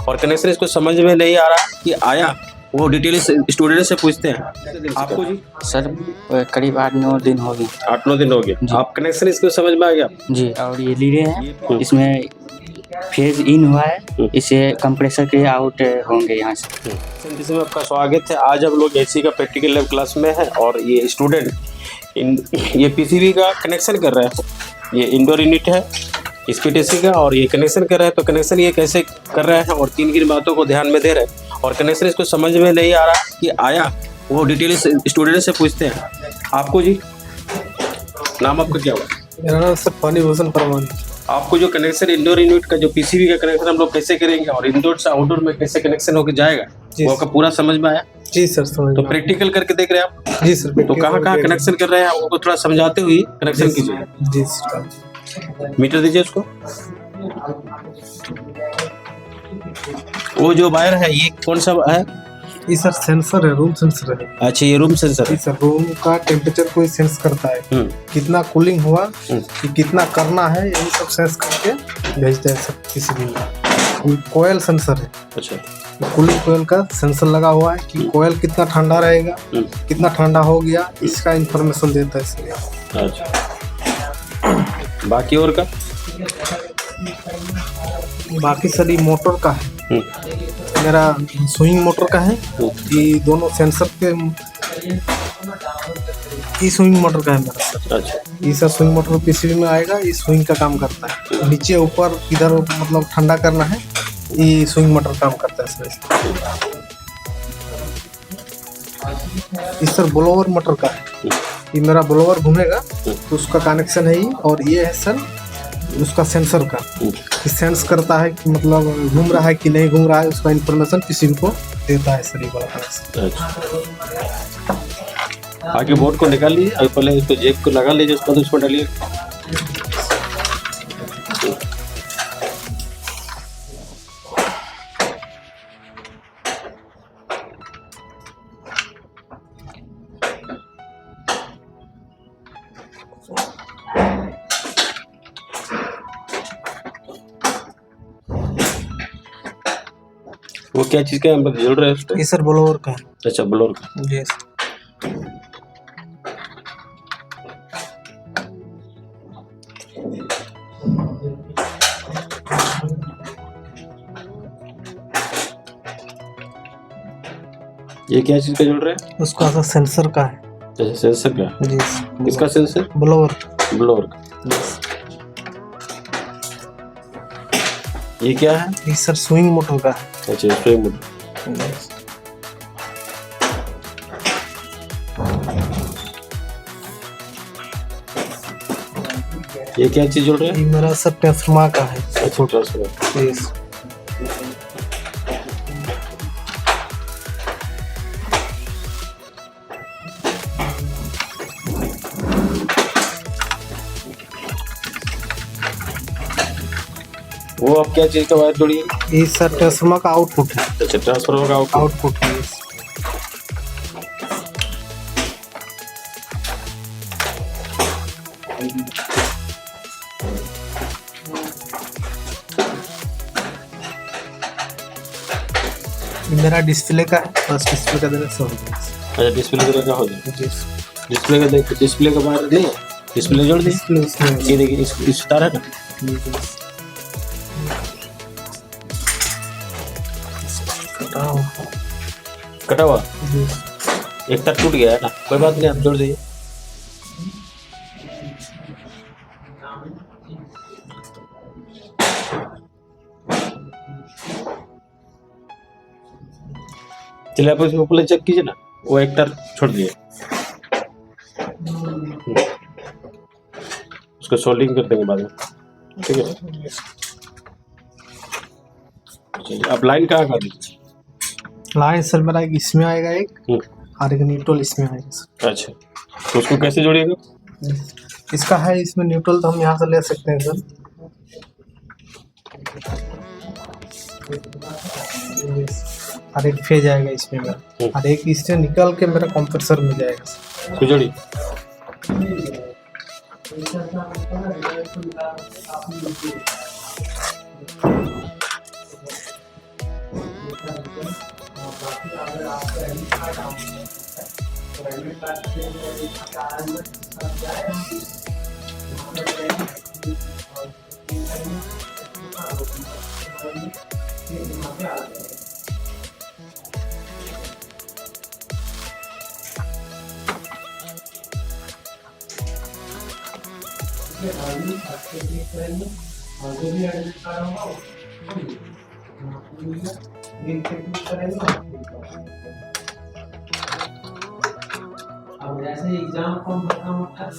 और कनेक्शन इसको समझ में नहीं आ रहा कि आया, वो डिटेल स्टूडेंट से पूछते हैं। आपको जी सर करीब 8-9 दिन हो गए। 8-9 दिन हो गए। आप कनेक्शन इसको समझ में आ गया जी। और ये लीडे हैं, इसमें फेज इन हुआ है, इसे कंप्रेसर के आउट होंगे यहाँ से। जिसमें आपका स्वागत है। आज हम लोग एसी का प्रैक्टिकल लैब क्लास में है और ये स्टूडेंट ये पीसीबी का कनेक्शन कर रहे हैं। ये इंडोर यूनिट है एसपीटीसी का और ये कनेक्शन कर रहे हैं। तो कनेक्शन ये कैसे कर रहे हैं और किन बातों को ध्यान में दे रहे हैं और कनेक्शन इसको समझ में नहीं आ रहा कि आया, वो डिटेल स्टूडेंट से पूछते हैं। आपको जी नाम आपका क्या हुआ? मेरा नाम सर पानी भूषण परमान। आपको जो कनेक्शन इंडोर यूनिट का जो पीसीबी का कनेक्शन हम लोग कैसे करेंगे और इंडोर से आउटडोर में कैसे कनेक्शन होकर जाएगा, वो आपका पूरा समझ में आया? जी सर समझ। तो प्रैक्टिकल करके देख रहे हैं आप? जी सर। तो कहाँ कनेक्शन कर रहे हैं आपको थोड़ा समझाते हुए कनेक्शन कीजिए। जी सर। मीटर दीजिए उसको। वो जो वायर है ये कौन सा है? ये सर सेंसर है, रूम सेंसर है। अच्छा, ये रूम सेंसर है। सर रूम का टेम्परेचर को सेंस करता है, कितना कूलिंग हुआ, कि कितना करना है, यही सब सेंस करके भेजता है सर पीसीबी में। कोयल सेंसर है। अच्छा। कूलिंग कोयल का सेंसर लगा हुआ है कि कोयल कितना ठंडा रहेगा, कितना ठंडा हो गया, इसका इंफॉर्मेशन देता है इसलिए। अच्छा। बाकी और का? बाकी सर ये मोटर का है, मेरा स्विंग मोटर का है। ये दोनों सेंसर के ये स्विंग मोटर का है मेरा सर। अच्छा। ये सर स्विंग मोटर पीसीबी में आएगा, ये स्विंग का काम करता है। नीचे ऊपर इधर मतलब ठंडा करना है, ये स्विंग मोटर काम करता है सर। ये सर ब्लोअर मोटर का है, ये मेरा ब्लोअर घूमेगा तो उसका कनेक्शन है ये। और ये है सर उसका सेंसर का, सेंस करता है कि मतलब घूम रहा है कि नहीं घूम रहा है, उसका इंफॉर्मेशन पीसीबी को देता है सर ये वाला कनेक्शन। आगे बोर्ड को निकाल लीजिए, अभी पहले इसको जेक को लगा लीजिए, उसके बाद उसको डालिए। वो क्या चीज का मतलब जल रहा है उसका? ये सर ब्लोअर का है। अच्छा, ब्लोअर का। जी सर। ये क्या चीज का जल रहा है? उसका सर सेंसर का है। अच्छा, सेंसर का। जी। इसका सेंसर? ब्लोअर। ब्लोअर का। ये क्या है? ये सर स्विंग मोटर का है। अच्छा, स्विंग मोटर। ये क्या चीज जुड़ रहा है? ये मेरा सर ट्रांसफार्मर का है। अच्छा, ट्रांसफार्मर। यस। वो अब क्या चीज का वायर जोड़ी है? ये सर ट्रांसफार्मर का आउटपुट है। अच्छा, ट्रांसफार्मर का आउटपुट है। मेरा डिस्प्ले का है, बस डिस्प्ले का देने से हो गया। अच्छा, डिस्प्ले का हो जाए। जी। डिस्प्ले का देख, डिस्प्ले का वायर नहीं है, डिस्प्ले जोड़ दी। ये देखिए, इस तार है ना, कटा हुआ एक तार टूट गया है ना, कोई बात नहीं, आप जोड़ दीजिए। चलिए आप इसको पहले चेक कीजिए ना, वो एक तार छोड़ दिए, उसको सोल्डिंग कर देंगे बाद में, ठीक है। चलिए आप लाइन कहाँ का दीजिए? लाइन सर मेरा एक इसमें आएगा एक, और एक न्यूट्रल इसमें आएगा सर। अच्छा, तो उसको कैसे जोड़िएगा? इसका है इसमें न्यूट्रल, तो हम यहाँ से ले सकते हैं सर। और एक फेज आएगा इसमें मेरा, और एक इससे निकल के मेरा कंप्रेसर में जाएगा। तो जोड़ी अब जैसे एग्जाम फॉर्म भरना होता है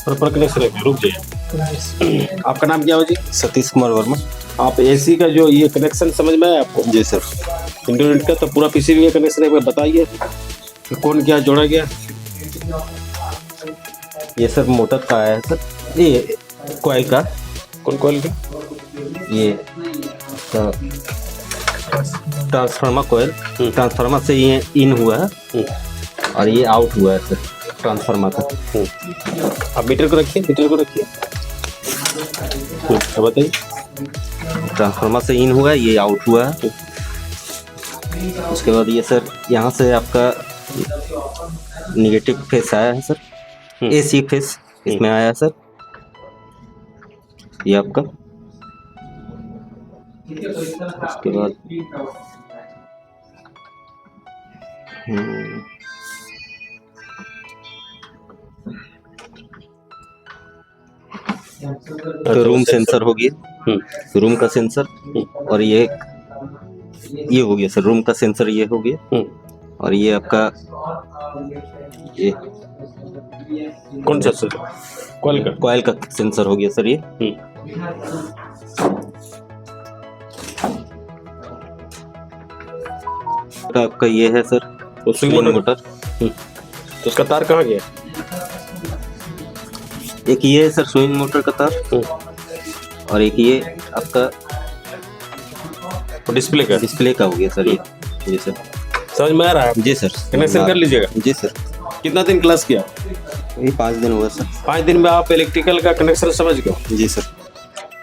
प्रॉपर कनेक्शन है, रुक जाइए। आपका नाम क्या हो जी? सतीश कुमार वर्मा। आप एसी का जो ये कनेक्शन समझ में आया आपको? जी सर। इंडोर यूनिट का तो पूरा पीसीबी का कनेक्शन एक बार बताइए कि कौन क्या जोड़ा गया। ये सर मोटर का आया है सर, ये कॉइल का। कौन कॉइल का? ये ट्रांसफार्मर कॉइल, ट्रांसफार्मर से ये इन हुआ है और ये आउट हुआ है सर ट्रांसफार्मर का। आप मीटर को रखिए, मीटर को रखिए, बताइए। ट्रांसफार्मर से इन हुआ है, ये आउट हुआ है। उसके बाद ये सर यहाँ से आपका निगेटिव फेस आया है सर, एसी फेस इसमें आया है सर। ये आपका, उसके बाद तो रूम सेंसर हो गया, रूम का सेंसर। और ये हो गया सर रूम का सेंसर, ये हो गया। और ये आपका ये कौन सा सर? कॉइल का सेंसर हो गया सर ये। आपका ये है सर स्विंग मोटर। तो उसका तार कहाँ गया? एक ये है सर स्विंग मोटर का तार, और एक ये आपका डिस्प्ले का हो गया सर ये। जी सर, समझ में आ रहा है? जी सर। कनेक्शन कर लीजिएगा। जी सर। कितना दिन क्लास किया? ये 5 दिन हुआ सर। 5 दिन में आप इलेक्ट्रिकल का कनेक्शन समझ गए? जी सर।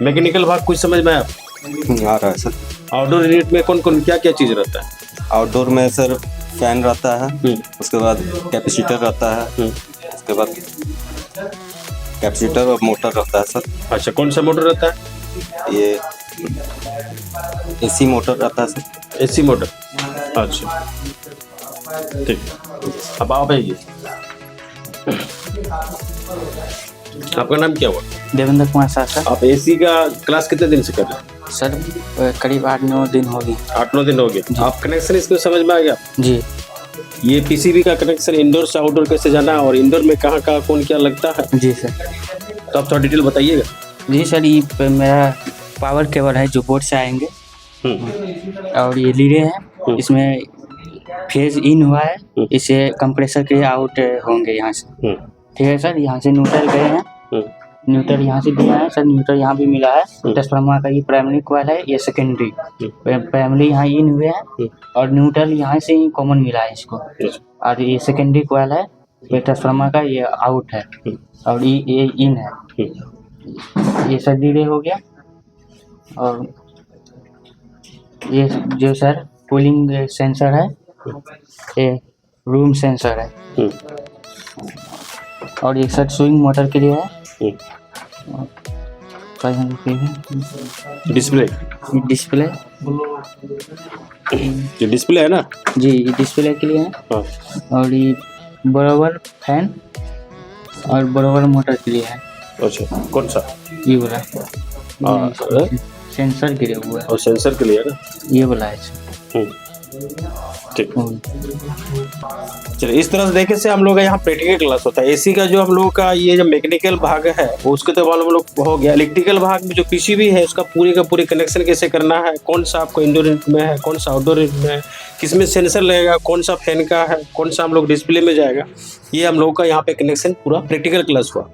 मैकेनिकल भाग कुछ समझ में आया? आ रहा है सर। आउटडोर यूनिट में कौन कौन क्या क्या चीज रहता है? आउटडोर में सर फैन रहता है, उसके बाद कैपेसिटर रहता है, उसके बाद कैपेसिटर और मोटर रहता है सर। अच्छा, कौन सा मोटर रहता है? ये एसी मोटर रहता है सर। एसी मोटर, अच्छा ठीक। अब आप आइए, आपका नाम क्या हुआ? देवेंद्र कुमार साह सर। आप एसी का क्लास कितने दिन से कर रहे हैं? सर करीब 8-9 दिन हो गए। 8-9 दिन हो गए। आप कनेक्शन इसको समझ में आ गया? जी। ये पीसीबी का कनेक्शन इंडोर से आउटडोर कैसे जाना है और इंडोर में कहाँ कहाँ कौन क्या लगता है? जी सर। तो आप थोड़ा डिटेल बताइएगा। जी सर, ये मेरा पावर केबल है जो बोर्ड से आएंगे, और ये लीडे हैं, इसमें फेज इन हुआ है, इसे कंप्रेसर के आउट होंगे यहाँ से। ठीक है सर, यहाँ से न्यूट्रल गए हैं, न्यूट्रल यहाँ से दिया है सर, न्यूट्रल यहाँ भी मिला है। ट्रांसफार्मर का ये प्राइमरी कॉइल है, ये सेकेंडरी। प्राइमरी यहाँ इन हुए हैं और न्यूट्रल यहाँ से ही कॉमन मिला है इसको, और ये सेकेंडरी कॉइल है। ट्रांसफार्मर का ये आउट है और ये इन है। ये सर लीडे हो गया, और ये जो सर कूलिंग सेंसर है, ये रूम सेंसर है, और ये सर स्विंग मोटर के लिए है। डिस्प्ले, ये डिस्प्ले है ना? जी, ये डिस्प्ले के लिए है। हाँ। और ये बराबर फैन और बराबर मोटर के लिए है। अच्छा, कौन सा? ये वाला सेंसर के लिए हुआ है। और सेंसर के लिए है ना? ये वाला है। ठीक। चलिए, इस तरह से देखे से हम लोग का यहाँ प्रैक्टिकल क्लास होता है। एसी का जो हम लोग का ये जो मैकेनिकल भाग है वो उसके तो हम लोग हो गया। इलेक्ट्रिकल भाग में जो पीसीबी है उसका पूरी का पूरी कनेक्शन कैसे करना है, कौन सा आपको इंडोर यूनिट में है, कौन सा आउटडोर यूनिट में है, किसमें सेंसर लगेगा, कौन सा फैन का है, कौन सा हम लोग डिस्प्ले में जाएगा, ये हम लोग का यहाँ पे कनेक्शन पूरा प्रैक्टिकल क्लास हुआ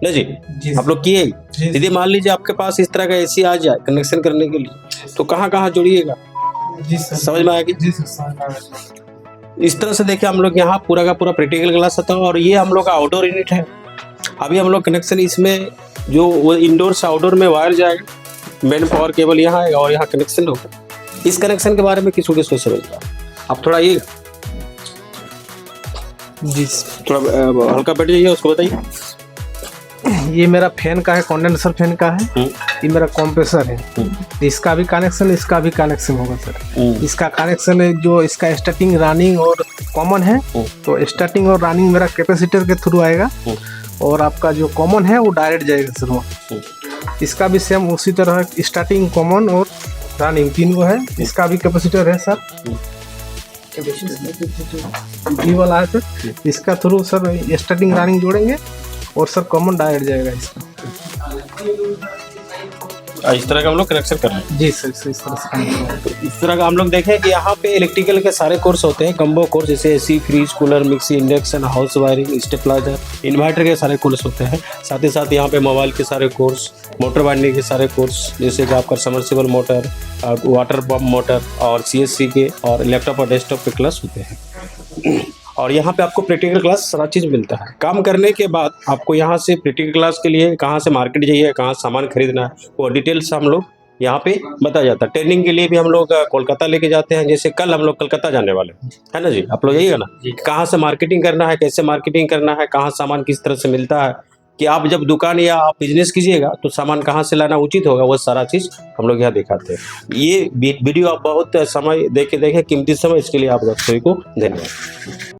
ना जी। आप लोग किए। यदि मान लीजिए आपके पास इस तरह का एसी आ जाए कनेक्शन करने के लिए तो कहाँ कहाँ जोड़िएगा? जी सर, समझ में आएगी? जी सर, समझ में आएगा। इस तरह से देखिए हम लोग यहाँ पूरा का पूरा प्रैक्टिकल क्लास होता है। और ये हम लोग का आउटडोर यूनिट है। अभी हम लोग कनेक्शन इसमें जो वो इंडोर से आउटडोर में वायर जाएगा, मेन पावर केबल यहाँ आएगा और यहाँ कनेक्शन होगा। इस कनेक्शन के बारे में किसको किसको समझता है? आप थोड़ा ये जी थोड़ा हल्का बैठ जाइए, उसको बताइए। ये मेरा फैन का है, कंडेंसर फैन का है। ये मेरा कंप्रेसर है। इसका भी कनेक्शन, इसका भी कनेक्शन होगा सर। इसका कनेक्शन है जो इसका स्टार्टिंग, रनिंग और कॉमन है। तो स्टार्टिंग और रनिंग मेरा कैपेसिटर के थ्रू आएगा और आपका जो कॉमन है वो डायरेक्ट जाएगा सर वहाँ। इसका भी सेम उसी तरह स्टार्टिंग, कॉमन और रनिंग तीन को है। इसका भी कैपेसिटर है सर, ये वाला है सर। इसका थ्रू सर स्टार्टिंग रनिंग जोड़ेंगे और सर कॉमन डायरेक्ट जाएगा इसका। इस तरह का हम लोग कनेक्शन कर रहे हैं। जी सर, इस तरह से। तो इस तरह का हम लोग देखें कि यहाँ पे इलेक्ट्रिकल के सारे कोर्स होते हैं, कम्बो कोर्स जैसे AC, fridge, cooler, mixie, induction, house wiring, stabiliser, inverter के सारे कोर्स होते हैं। साथ ही साथ यहाँ पे मोबाइल के सारे कोर्स, मोटर वाइंडिंग के सारे कोर्स, जैसे कि आपका submersible motor, water pump motor और CSC के और लैपटॉप और डेस्कटॉप के क्लास होते हैं। और यहाँ पे आपको प्रैक्टिकल क्लास सारा चीज़ मिलता है। काम करने के बाद आपको यहाँ से प्रैक्टिकल क्लास के लिए कहाँ से मार्केट जाइए, कहाँ सामान खरीदना है, वो डिटेल्स हम लोग यहाँ पे बताया जाता है। ट्रेनिंग के लिए भी हम लोग कोलकाता लेके जाते हैं। जैसे कल हम लोग कलकत्ता जाने वाले है ना जी। आप लोग जाइएगा ना, कहाँ से मार्केटिंग करना है, कैसे मार्केटिंग करना है, कहाँ सामान किस तरह से मिलता है, कि आप जब दुकान या आप बिजनेस कीजिएगा तो सामान कहाँ से लाना उचित होगा, वो सारा चीज़ हम लोग यहाँ दिखाते हैं। ये वीडियो आप बहुत समय देखे कीमती समय, इसके लिए आप सभी को धन्यवाद।